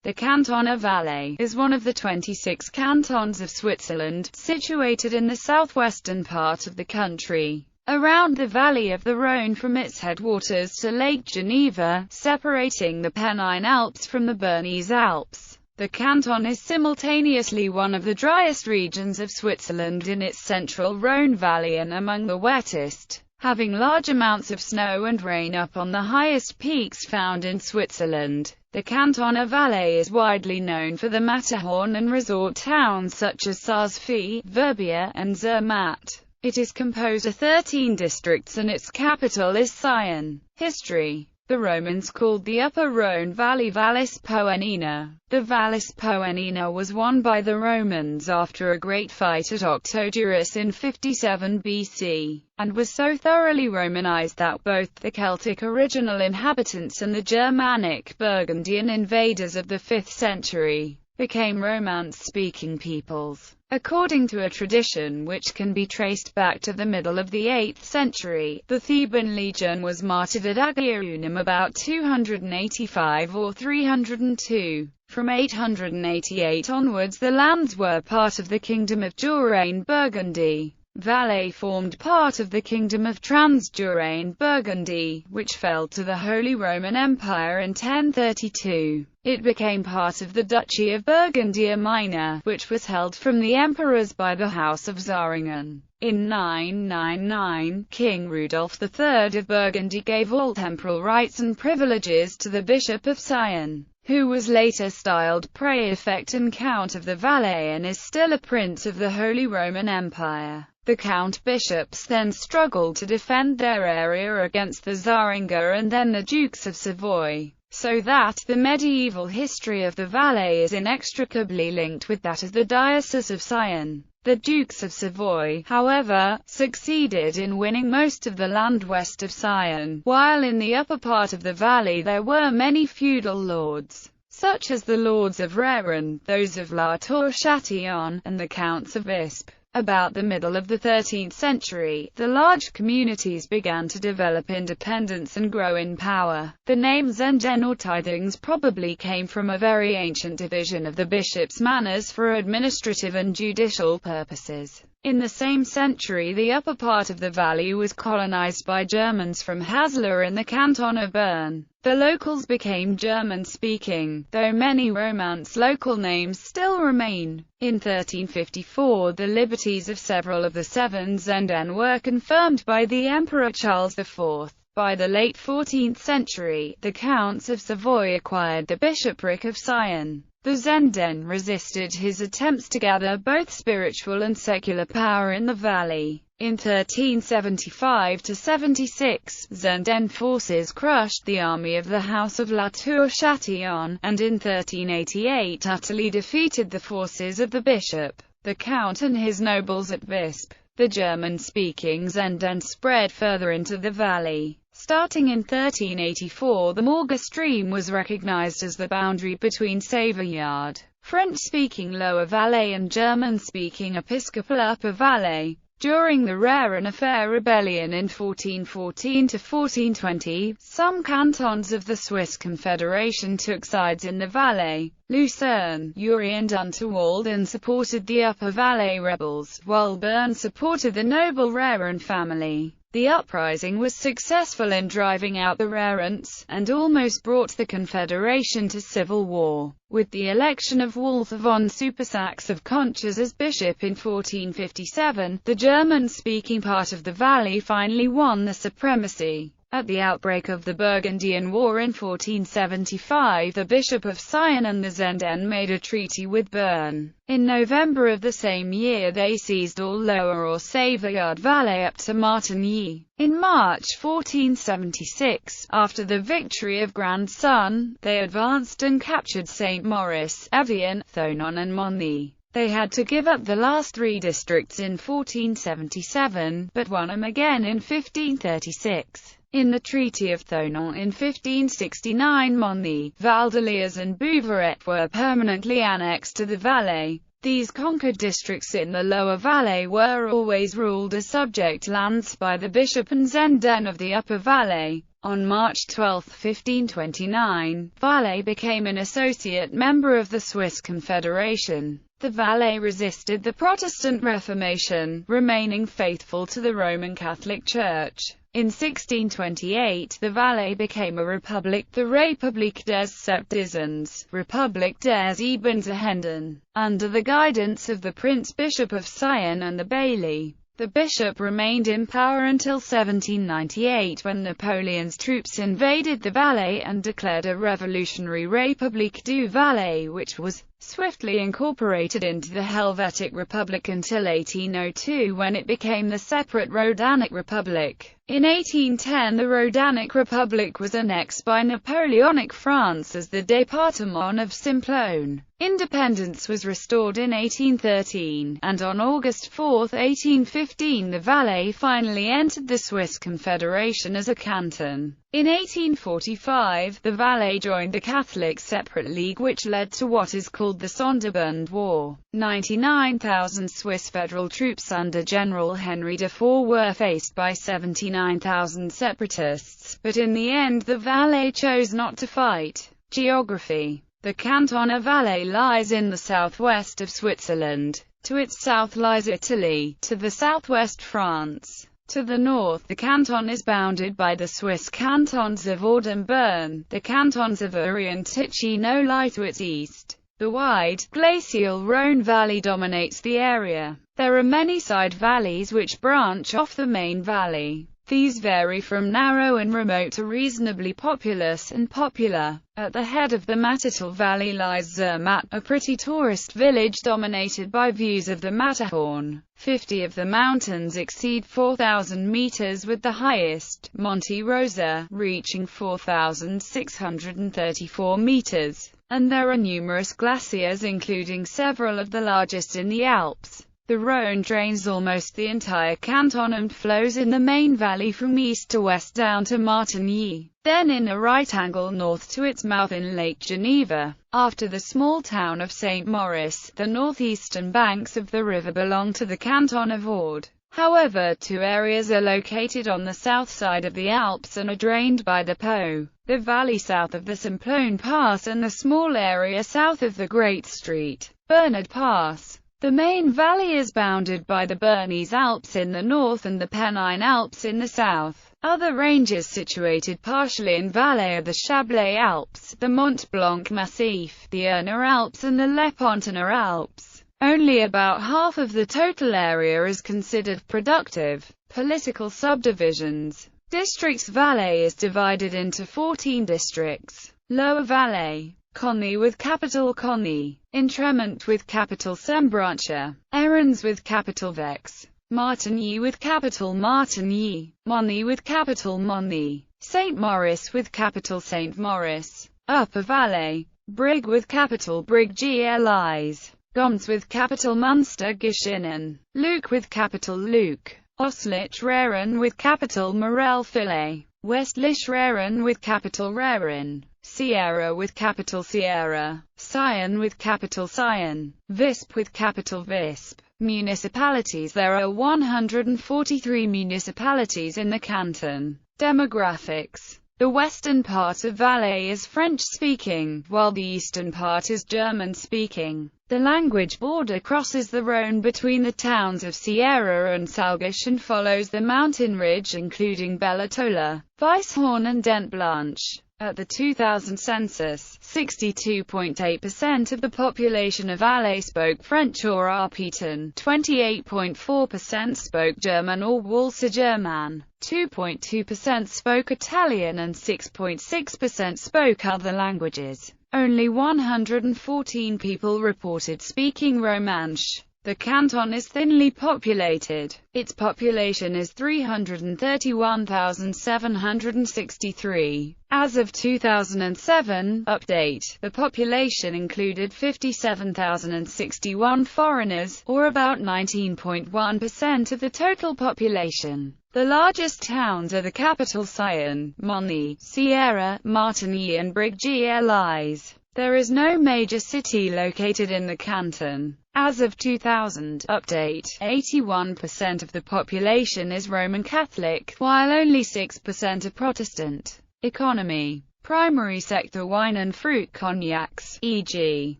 The canton of Valais is one of the 26 cantons of Switzerland, situated in the southwestern part of the country, around the valley of the Rhône from its headwaters to Lake Geneva, separating the Pennine Alps from the Bernese Alps. The canton is simultaneously one of the driest regions of Switzerland in its central Rhône valley and among the wettest, having large amounts of snow and rain up on the highest peaks found in Switzerland. The canton of Valais is widely known for the Matterhorn and resort towns such as Saas-Fee, Verbier, and Zermatt. It is composed of 13 districts and its capital is Sion. History. The Romans called the Upper Rhône Valley Vallis Poenina. The Vallis Poenina was won by the Romans after a great fight at Octodurus in 57 BC, and was so thoroughly Romanized that both the Celtic original inhabitants and the Germanic Burgundian invaders of the 5th century became Romance-speaking peoples. According to a tradition which can be traced back to the middle of the 8th century, the Theban legion was martyred at Agriunum about 285 or 302. From 888 onwards the lands were part of the Kingdom of Touraine-Burgundy. Valais formed part of the Kingdom of Trans-Touraine-Burgundy, which fell to the Holy Roman Empire in 1032. It became part of the Duchy of Burgundy Minor, which was held from the emperors by the House of Zähringen. In 999, King Rudolf III of Burgundy gave all temporal rights and privileges to the Bishop of Sion, who was later styled Praefect and Count of the Valais and is still a prince of the Holy Roman Empire. The count-bishops then struggled to defend their area against the Zähringer and then the Dukes of Savoy, so that the medieval history of the Valais is inextricably linked with that of the Diocese of Sion. The Dukes of Savoy, however, succeeded in winning most of the land west of Sion, while in the upper part of the valley there were many feudal lords, such as the Lords of Reren, those of La Tour-Châtillon, and the Counts of Visp. About the middle of the 13th century, the large communities began to develop independence and grow in power. The name Zenden or tithings probably came from a very ancient division of the bishop's manors for administrative and judicial purposes. In the same century the upper part of the valley was colonized by Germans from Haslar in the canton of Bern. The locals became German-speaking, though many Romance local names still remain. In 1354 the liberties of several of the seven Zenden were confirmed by the Emperor Charles IV. By the late 14th century, the Counts of Savoy acquired the bishopric of Sion. The Zenden resisted his attempts to gather both spiritual and secular power in the valley. In 1375–76, Zenden forces crushed the army of the House of La Tour-Châtillon, and in 1388 utterly defeated the forces of the bishop, the count and his nobles at Visp. The German-speaking Zenden spread further into the valley. Starting in 1384 the Morges stream was recognized as the boundary between Savoyard, French-speaking Lower Valais and German-speaking Episcopal Upper Valais. During the Reren Affair rebellion in 1414–1420, some cantons of the Swiss Confederation took sides in the Valais. Lucerne, Uri and Unterwalden supported the Upper Valais rebels, while Bern supported the noble Reren family. The uprising was successful in driving out the Rerents, and almost brought the Confederation to civil war. With the election of Walther von Supersax of Conches as bishop in 1457, the German-speaking part of the valley finally won the supremacy. At the outbreak of the Burgundian War in 1475, the Bishop of Sion and the Zenden made a treaty with Bern. In November of the same year they seized all Lower or Savoyard Valais up to Martigny. In March 1476, after the victory of Grande-Sun, they advanced and captured St. Maurice, Evian, Thonon and Monny. They had to give up the last three districts in 1477, but won them again in 1536. In the Treaty of Thonon in 1569 Monny, Valdeliers and Bouveret were permanently annexed to the Valais. These conquered districts in the Lower Valais were always ruled as subject lands by the bishop and Zenden of the Upper Valais. On March 12, 1529, Valais became an associate member of the Swiss Confederation. The Valais resisted the Protestant Reformation, remaining faithful to the Roman Catholic Church. In 1628, the Valais became a republic, the République des Septizens, Republic des Ebenshenden, under the guidance of the Prince-Bishop of Sion and the Bailly. The bishop remained in power until 1798, when Napoleon's troops invaded the Valais and declared a revolutionary République du Valais, which was swiftly incorporated into the Helvetic Republic until 1802, when it became the separate Rhodanic Republic. In 1810, the Rhodanic Republic was annexed by Napoleonic France as the Département of Simplon. Independence was restored in 1813, and on August 4, 1815, the Valais finally entered the Swiss Confederation as a canton. In 1845, the Valais joined the Catholic Separate League, which led to what is called the Sonderbund War. 99,000 Swiss federal troops under General Henry de Four were faced by 79,000 separatists, but in the end the Valais chose not to fight. Geography. The canton of Valais lies in the southwest of Switzerland. To its south lies Italy, to the southwest France. To the north, the canton is bounded by the Swiss cantons of Vaud and Bern. The cantons of Uri and Ticino lie to its east. The wide, glacial Rhone Valley dominates the area. There are many side valleys which branch off the main valley. These vary from narrow and remote to reasonably populous and popular. At the head of the Mattertal Valley lies Zermatt, a pretty tourist village dominated by views of the Matterhorn. 50 of the mountains exceed 4,000 meters, with the highest, Monte Rosa, reaching 4,634 meters. And there are numerous glaciers, including several of the largest in the Alps. The Rhone drains almost the entire canton and flows in the main valley from east to west down to Martigny, then in a right angle north to its mouth in Lake Geneva. After the small town of St. Maurice, the northeastern banks of the river belong to the canton of Vaud. However, two areas are located on the south side of the Alps and are drained by the Po, the valley south of the Simplon Pass, and the small area south of the Great Street, Bernard Pass. The main valley is bounded by the Bernese Alps in the north and the Pennine Alps in the south. Other ranges situated partially in Valais are the Chablais Alps, the Mont Blanc Massif, the Erna Alps and the Lepontiner Alps. Only about half of the total area is considered productive. Political subdivisions. Districts. Valais is divided into 14 districts. Lower Valais. Conny with capital Conny, Entremont with capital Sembrancher, Erens with capital Vex, Martigny with capital Martigny, Mony with capital Mony, St. Maurice with capital St. Maurice, Upper Valais, Brig with capital Brig Glis, Goms with capital Munster Gischinen, Luc with capital Luc, Oslich Reren with capital Morel Filet, Westlich Reren with capital Reren, Sierra with capital Sierra, Sion with capital Sion, Visp with capital Visp. Municipalities. There are 143 municipalities in the canton. Demographics. The western part of Valais is French-speaking, while the eastern part is German-speaking. The language border crosses the Rhone between the towns of Sierra and Salgues and follows the mountain ridge including Bellatola, Weisshorn and Dent Blanche. At the 2000 census, 62.8% of the population of Valais spoke French or Arpitan, 28.4% spoke German or Walser-German, 2.2% spoke Italian and 6.6% spoke other languages. Only 114 people reported speaking Romansh. The canton is thinly populated. Its population is 331,763. As of 2007 update, the population included 57,061 foreigners, or about 19.1% of the total population. The largest towns are the capital Sion, Mony, Sierra, Martigny and Brig Glis. There is no major city located in the canton. As of 2000 update, 81% of the population is Roman Catholic, while only 6% are Protestant. Economy. Primary sector: wine and fruit, cognacs, e.g.,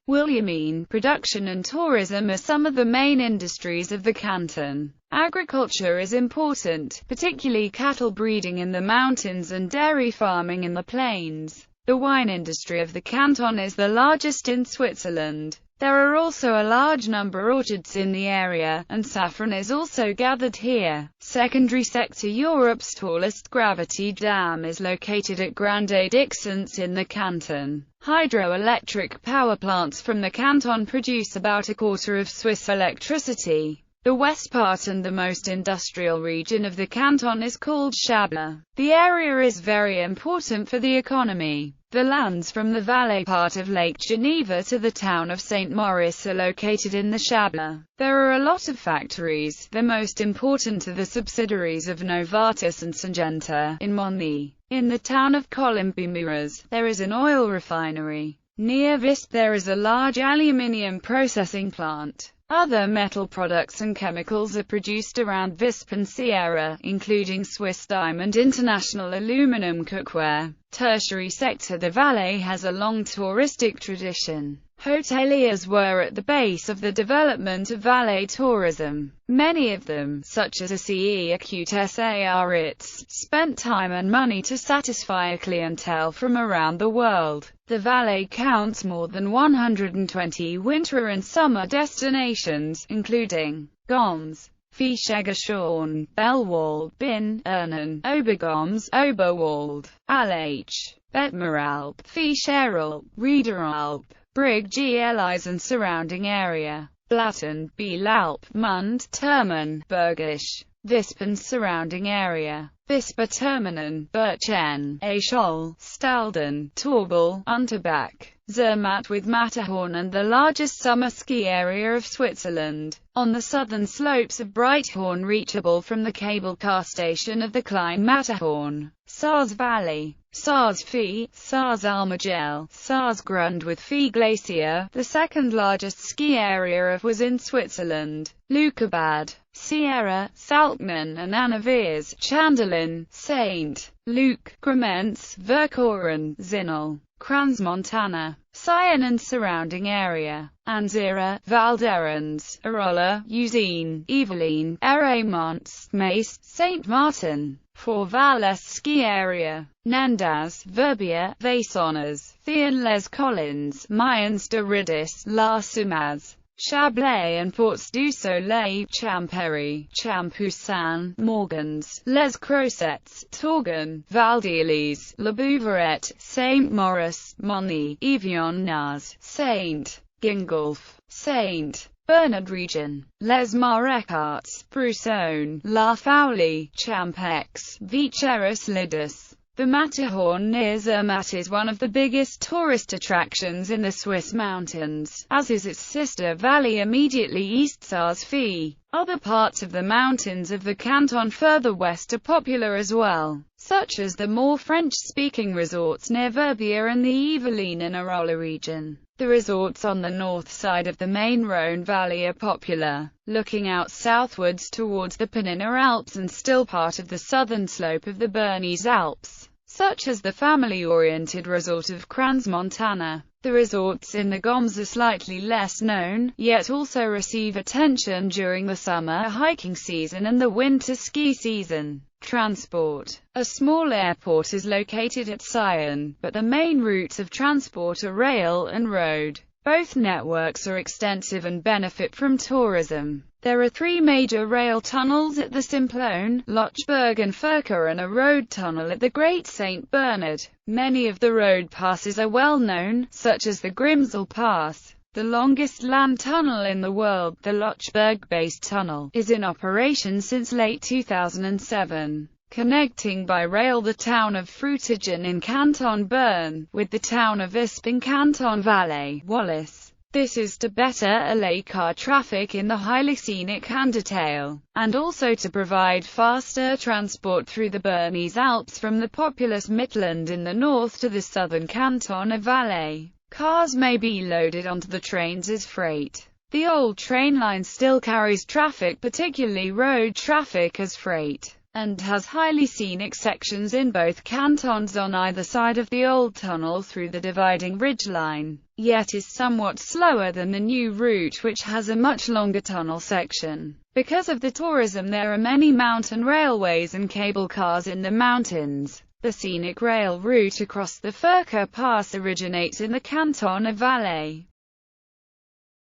Williamine, production and tourism are some of the main industries of the canton. Agriculture is important, particularly cattle breeding in the mountains and dairy farming in the plains. The wine industry of the canton is the largest in Switzerland. There are also a large number of orchards in the area, and saffron is also gathered here. Secondary sector: Europe's tallest gravity dam is located at Grande-Dixence in the canton. Hydroelectric power plants from the canton produce about a quarter of Swiss electricity. The west part and the most industrial region of the canton is called Chablais. The area is very important for the economy. The lands from the Valais part of Lake Geneva to the town of St. Maurice are located in the Chablais. There are a lot of factories. The most important are the subsidiaries of Novartis and Syngenta in Monny. In the town of Colombimuras, there is an oil refinery. Near Visp there is a large aluminium processing plant. Other metal products and chemicals are produced around Visp and Sierra, including Swiss Diamond International aluminum cookware. Tertiary sector: the Valais has a long touristic tradition. Hoteliers were at the base of the development of Valais tourism. Many of them, such as ACE Acute Saritz, spent time and money to satisfy a clientele from around the world. The Valais counts more than 120 winter and summer destinations, including Goms, Fischegeshorn, Bellwald, Bin, Ernen, Obergoms, Oberwald, Alach, Bettmeralp, Fischeralp, Riederalp, Brig Glis and surrounding area, Blatten, Bielalp, Mund, Termen, Bergisch, Visp and surrounding area, Vispa Terminen, Birchen, Eschol, Stalden, Torbel, Unterbach, Zermatt with Matterhorn and the largest summer ski area of Switzerland. On the southern slopes of Breithorn reachable from the cable car station of the Klein Matterhorn, Saars Valley, Saars Fee, Saars Almagel, Saars Grund with Fee Glacier, the second largest ski area was in Switzerland, Lukabad, Sierra, Salknen and Annaviers, Chandelin, St. Luc, Krementz, Verkoren, Zinal, Crans-Montana, Sion and surrounding area, Anzira, Val d'Erens, Arolla, Usine, Yvelines, Eremont, Mace, St. Martin, for Valais ski area, Nandaz, Verbier, Vaisonnaz, Thean les Collins, Mayens de Ridis, La Sumaz, Chablais and Ports du Soleil, Champéry, Champoussin, Morgans, Les Crosettes, Torgan, Val-d'Elys, Le Bouveret, St. Maurice, Monny, Evian-Naz, St. Gingolf, St. Bernard region, Les Marécarts, Brusson, La Foulie, Champex, Vicheris Lidus. The Matterhorn near Zermatt is one of the biggest tourist attractions in the Swiss mountains, as is its sister valley immediately east Saars Fee. Other parts of the mountains of the canton further west are popular as well, such as the more French-speaking resorts near Verbier and the Yvelines and Arolla region. The resorts on the north side of the main Rhône valley are popular, looking out southwards towards the Penniner Alps and still part of the southern slope of the Bernese Alps, such as the family-oriented resort of Crans-Montana. The resorts in the Goms are slightly less known, yet also receive attention during the summer hiking season and the winter ski season. Transport. A small airport is located at Sion, but the main routes of transport are rail and road. Both networks are extensive and benefit from tourism. There are 3 major rail tunnels at the Simplon, Lochberg and Furka and a road tunnel at the Great St. Bernard. Many of the road passes are well known, such as the Grimsel Pass. The longest land tunnel in the world, the Lochberg-based tunnel, is in operation since late 2007, connecting by rail the town of Frutigen in Canton Bern, with the town of Visp in Canton Valais, Wallis. This is to better allay car traffic in the highly scenic Undertale, and also to provide faster transport through the Bernese Alps from the populous Mittelland in the north to the southern canton of Valais. Cars may be loaded onto the trains as freight. The old train line still carries traffic, particularly road traffic, as freight. and has highly scenic sections in both cantons on either side of the old tunnel through the dividing ridgeline, yet is somewhat slower than the new route, which has a much longer tunnel section. Because of the tourism, there are many mountain railways and cable cars in the mountains. The scenic rail route across the Furka Pass originates in the canton of Valais.